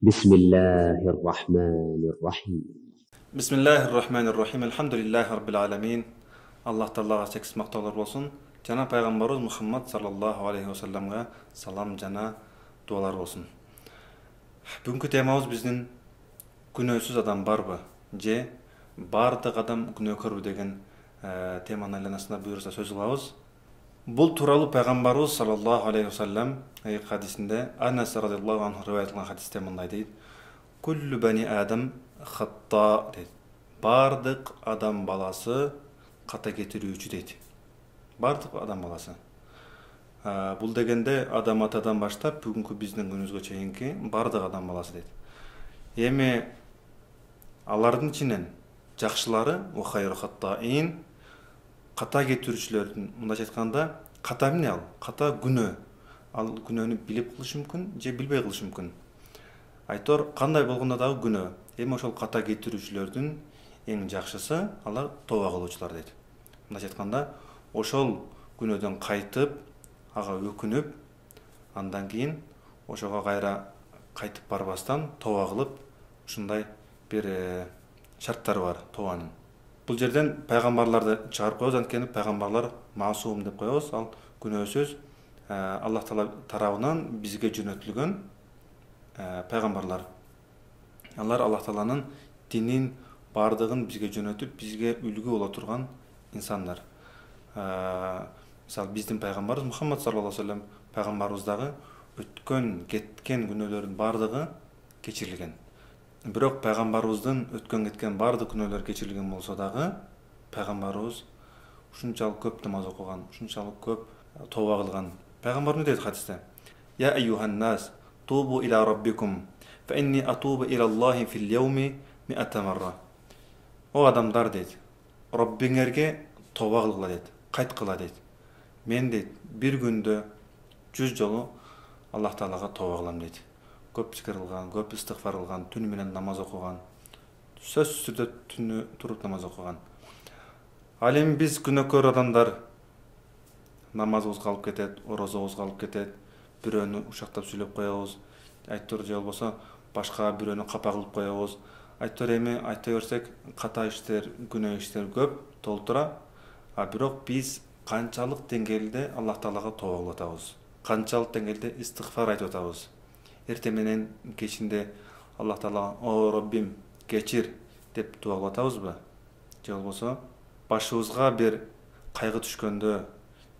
بسم الله الرحمن الرحيم. Bismillahirrahmanirrahim. Elhamdülillahi Rabbil alamin. Allah Ta'alaga sekiz maqtaular bolsun. Jana Peygamberimiz Muhammad sallallahu aleyhi ve sellem'e salam jana dualar bolsun. Бүгүнкү темабыз биздин күнөөсүз адам барбы? Же бардык адам күнөөкөрбү деген теманын айланасында буюрса сөз кылабыз. Бул тууралуу Пайгамбарыбыз саллаллаху алейхи ва саллям хадисинде Анас радыйаллаху анху риваят кылган хадисте мындай дейт: "Куллу бани Адам хатта" дейт. Бардык адам баласы ката кетирүүчү дейт. Бардык адам баласы. Бул дегенде адам атадан баштап бүгүнкү биздин күнүбүзгө чейинки бардык адам баласы дейт. Эми алардын ичинен жакшылары ухайру хаттаин, ката кетирүүчүлөрдүн мындайча айтканда ката эмне ал? Ката күнөө. Ал күнөөнү билип кылышы мүмкүн же билбей кылышы мүмкүн. Айтор кандай болгондо дагы күнөө. Эми ошол ката кетирүүчүлөрдүн эң жакшысы алар тооба кылуучулар дейт. Мындайча айтканда ошол күнөөдөн кайтып, ага өкүнүп, андан кийин ошого кайра кайтып барбастан тооба кылып, ушундай бир шарттары бар тообанын. Бул жерден пайгамбарларды чыгарып коебуз, анткени пайгамбарлар маасум деп коебуз. Ал күнөөсүз Аллах Таала тарабынан бизге жөнөтүлгөн пайгамбарлар. Алар Аллах Тааланын динин бардыгын бизге жөнөтүп, бизге үлгү боло турган инсандар. Мисалы биздин пайгамбарыбыз Мухаммад саллаллаху алейхи ва саллям пайгамбарыбыз дагы өткөн, кеткен күнөөлөрдүн бардыгы кечирилген. Бирок пайгамбарыбыздын өткөн кеткен бардык күнөөлөр кечирилген болсо дагы пайгамбарыбыз ушунчалык көп намаз окуган, ушунчалык көп тооба кылган. Пайгамбар эмне дейт хадисте? Я айюхан нас, тубу иля раббикум, фа инни атубу иля Аллахи фил яуми миата марра. О адамдар дейт, Раббиңерге тооба кылгыла дейт, кайткыла дейт. Мен дейт, бир күндө 100 жолу Аллах Таалага тооба кылам дейт. Көп зикир кылган, көп истигфар кылган, түнү менен намаз окуган, сөзсүз түрдө түнү туруп намаз окуган. Ал эми биз күнөөкөр адамдар намазыбыз калып кетет, орозобуз калып кетет, бирөөнү ушактап сүйлөп коебуз, айтор же болбосо башка бирөөнү капа кылып коебуз. Айтор эми айта берсек ката иштер, күнөө иштер көп толтура. Бирок биз канчалык деңгээлде Аллах Таалага тооба кылып атабыз? Канчалык деңгээлде истигфар айтып атабыз? Эртең менен кечинде Аллах Таала "О Раббим, кечир" деп дуа кылып атабызбы? Же болбосо башыбызга бир кайгы түшкөндө,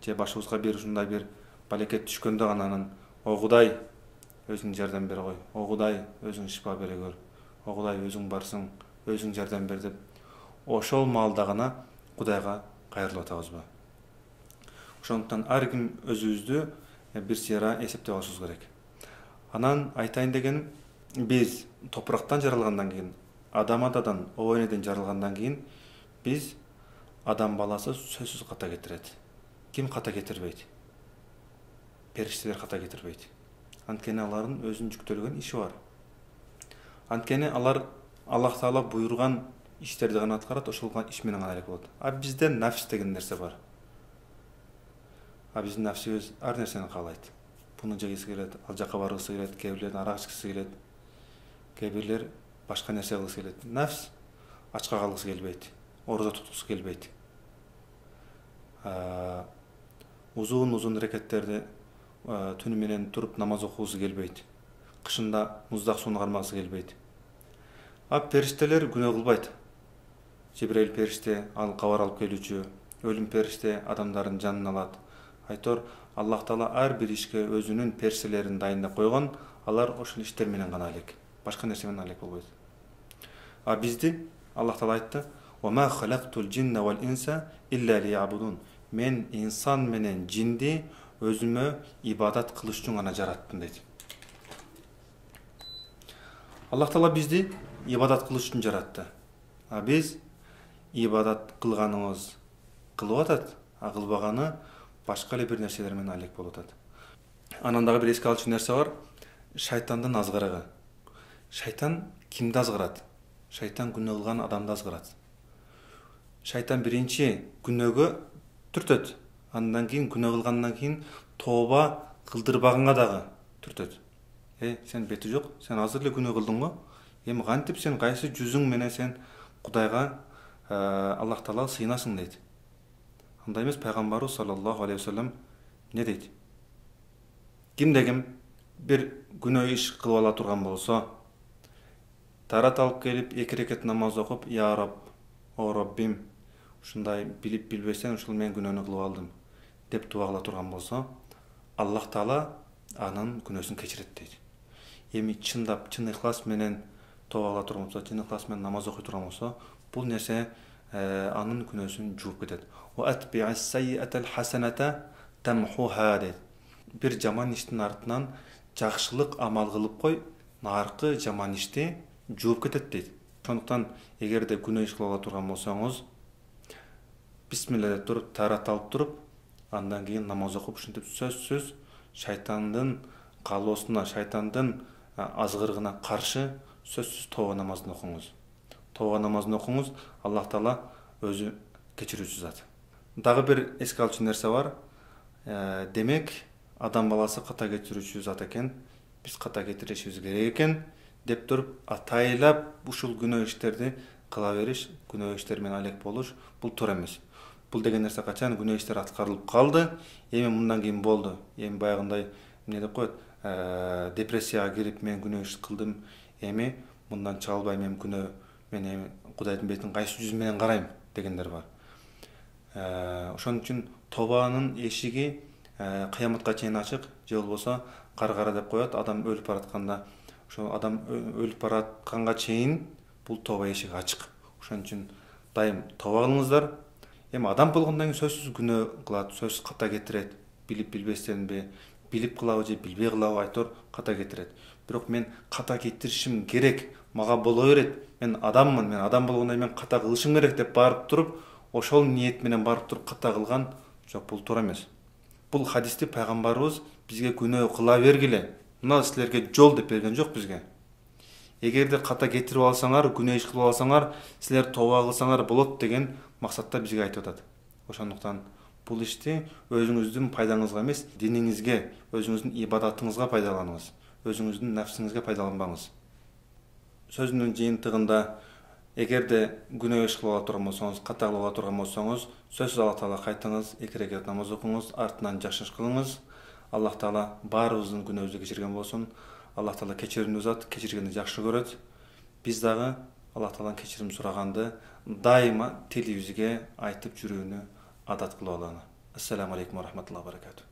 же башыбызга бир ушундай бир балекет түшкөндө гана "О Кудай, өзүң жардам бере кой. О Кудай, өзүң шифа бере көр. О Кудай, өзүң барсың, өзүң жардам бер" деп ошол маалда гана Кудайга кайрылып атабызбы? Ошондуктан ар ким өзүбүздү бир сыйра эсептеп алышыбыз керек. Анан айтайын дегеним, биз топурактан жаралгандан кийин, адам атадан, оо энеден жаралгандан кийин биз адам баласы сөзсүз ката кетирет. Ким ката кетирбейт? Периштелер ката кетирбейт. Анткени алардын өзүнүн жүктөлгөн иши бар. Анткени алар Аллах Таала буйруган иштерди гана аткарат, ошол иш менен гана алек болот. Бизде нафс деген нерсе бар. Биздин нафсибиз ар нерсени каалайт. Буну жегиси келет, ал жака баргысы келет, кээ бирлер арак ичкиси келет, кээ бирлер башка нерсе кылгысы келет. Нафс ачка калгысы келбейт, орозо туткусу келбейт. Узун рекеттерди түнү менен туруп намаз окуусу келбейт. Кышында муздак сууну кармагысы келбейт. Периштелер күнөө кылбайт. Жибраил периште ал кабар алып келүүчү, өлүм периште адамдардын жанын алат. Айтор Аллах Таала ар бир ишке өзүнүн периштелерин дайындап койгон, алар ошол иштер менен гана алек, башка нерсе менен алек болбойт. Бизди Аллах Таала айтты: "Ва ма халактул джинна вал инса илля лиябудун." Мен инсан менен жинди өзүмө ибадат кылыш үчүн гана жараттым дейт. Аллах Таала бизди ибадат кылыш үчүн жаратты. Биз ибадат кылганыбыз кылып атат, кылбаганы башка эле бир нерселер менен алек болуп атат. Анан дагы бир эске алчу нерсе бар. Шайтандын азгырыгы. Шайтан кимди азгырат? Шайтан күнөө кылган адамды азгырат. Шайтан биринчи күнөөгө түртөт. Андан кийин күнөө кылгандан кийин тооба кылдырбаганга дагы түртөт. Сен бети жок, сен азыр эле күнөө кылдың го. Эми кантип сен кайсы жүзүң менен сен Кудайга Аллах Таала сыйнасың дейт. Андай эмес, пайгамбарыбыз саллаллаху алейхи вассалам не дейт? Кимде ким бир күнөө иш кылып ала турган болсо, тарат алып келип 2 рекет намаз окуп, я Раб, о Раббим, ушундай билип билбестен ушул мен күнөөнү кылып алдым деп дуа кыла турган болсо, Аллах Таала анын күнөөсүн кечирет дейт. Эми чындап, чын ыхлас менен тооба кыла турган болсо, чын ыхлас менен намаз окуй турган болсо, бул нерсе анын күнөөсүн жууп кетет. Wa atbi'as sayyi'atal hasanata tamhuha дейт. Бир жаман иштин артынан жакшылык амал кылып кой, наркы жаман ишти жууп кетет дейт. Ошондуктан эгерде күнөө иш кыла турган болсоңуз, бисмилла деп туруп, тарат алып туруп, андан кийин намаз окуп, ушинтип сөзсүз шайтандын калоосуна, шайтандын азгырыгына каршы сөзсүз тооба намазын окуңуз. Тооба намазын окуңуз, Аллах Таала өзү кечирүүчү зат. Дагы бир эске алчу нерсе бар. Демек, адам баласы ката кетирүүчү зат экен. Биз ката кетиришибиз керек экен деп туруп, атайлап ушул күнөө иштерди кыла бериш, күнөө иштер менен алек болуш, бул туура эмес. Бул деген нерсе качан күнөө иштер аткарылып калды, эми мындан кийин болду. Эми баягындай эмне деп коет, депрессияга кирип мен күнөө иш кылдым, эми мындан чыга албайм, мен күнөө, мен эми Кудайдын бетин кайсы жүзү менен карайм дегендер бар. Ошон үчүн тобанын эшиги кыяматка чейин ачык, же болбосо кара деп коет, адам өлүп баратканда, ошо адам өлүп баратканга чейин бул тоба эшиги ачык. Ошон үчүн дайым тоба кылыңыздар. Эми адам болгондон кийин сөзсүз күнөө кылат, сөзсүз ката кетирет, билип билбестенби, билип кылабы же билбей кылабы айтор ката кетирет. Бирок мен ката кетиришим керек, мага боло берет, мен адаммын, мен адам болгондон мен ката кылышым керек деп барып туруп, ошол ниет менен барып туруп ката кылган, жок, бул туура эмес. Бул хадисти пайгамбарыбыз бизге күнөө кыла бергиле, мына силерге жол деп берген жок бизге. Эгерде ката кетирип алсаңар, күнөө иш кылып алсаңар, силер тооба кылсаңар болот деген максатта бизге айтып атат. Ошондуктан бул ишти өзүңүздүн пайдаңызга эмес, диниңизге, өзүңүздүн ибадатыңызга пайдаланыңыз. Өзүңүздүн нафсиңизге пайдаланбаңыз. Сөзүнүн жыйынтыгында, эгерде күнөө иш кылып ала турган болсоңуз, ката кылып ала турган болсоңуз, сөзсүз Аллах Таала кайтыңыз, 2 рекет намаз окуңуз, артынан жакшы иш кылыңыз. Аллах Таала баарыбыздын күнөөбүздү кечирген болсун. Аллах Таала кечирүүнү зат, кечиргенди жакшы көрөт. Биз дагы Аллах Тааладан кечирим сураганды дайыма тилибизге айтып жүрүүнү адат кылып алалы. Ассаламу алейкум ва рахматуллахи ва баракатуh.